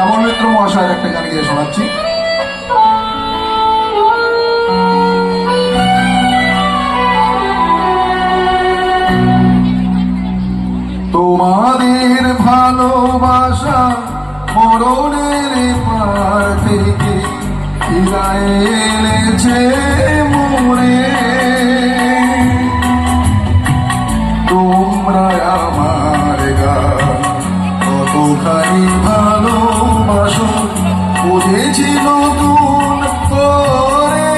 শ্যামল মিত্র মহাশয়ের একটা গান গিয়ে শোনাচ্ছি। তোমাদের ভালোবাসা মরণের পার থেকে ফিরায় এনেছে মোরে। তোমরা আমার গান কতখানি ভালোবাসো বুঝেছি নতুন করে।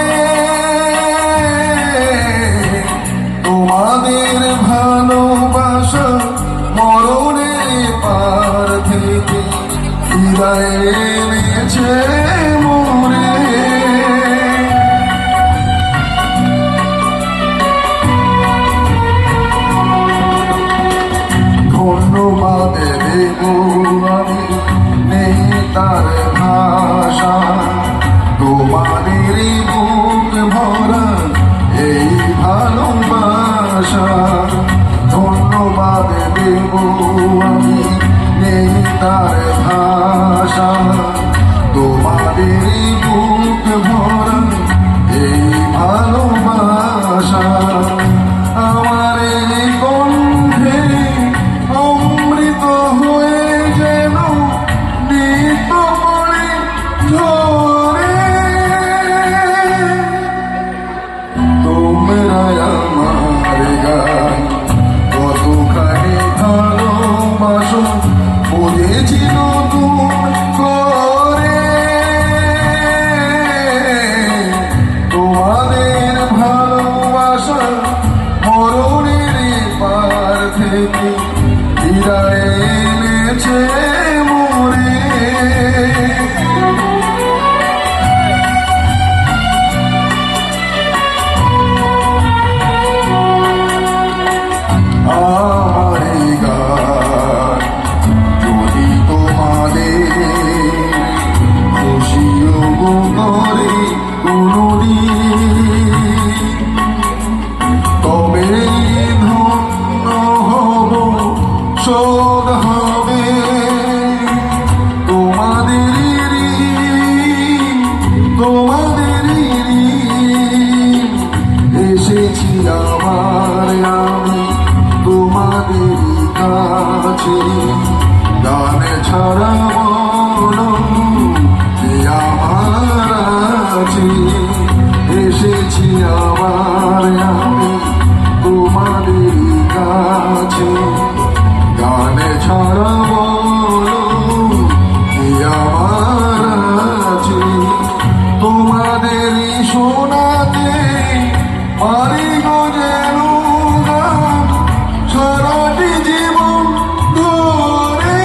তোমাদের ভালোবাসা মরণের পার থেকে ফিরায় এনেছে মোরে। ধন্যবাদ দেব আমি নেই তার ভাষা, তোমাদের বুক ভরা এই ভালোবাসা। ধন্যবাদ দেব আমি নেই তার ভাষা, তোমাদের বুক ভরা এই ভালোবাসা। আমার এই কণ্ঠে অমৃত হয়ে যেন নিত পড়ে ঝরে। তোমরা আমার গান কতখানি ভালোবাসো বুঝেছি নতুন করে। তোমাদের ভালোবাসা মরণের পার থেকে ফিরায় এনেছে মোরে। আমার এই গান যদি তোমাদের খুশিও করে কোনদিন, তবে ধন্য হব শোধ হবে তোমাদের এসেছি আবার আমি তোমাদের কাছে। গান ছাড়া বলো যে আমার আছে, এসেছি আবার আমি তোমাদের কাছে। গান ছাড়া বলো যে আমার আছে, তোমাদের শোনাতে পারি গো যেন গান সারাটি জীবন ধরে।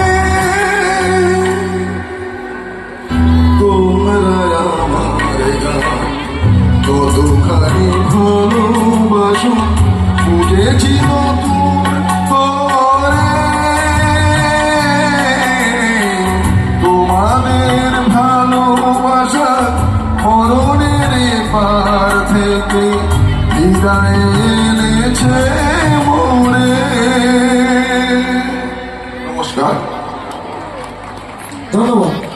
তোমরা আমার গান কতখানি ভালোবাসো বুঝেছি নতুন করে। তোমাদের ভালোবাসা মরণের পার থেকে ফিরায় এনেছে মোরে। নমস্কার, ধন্যবাদ।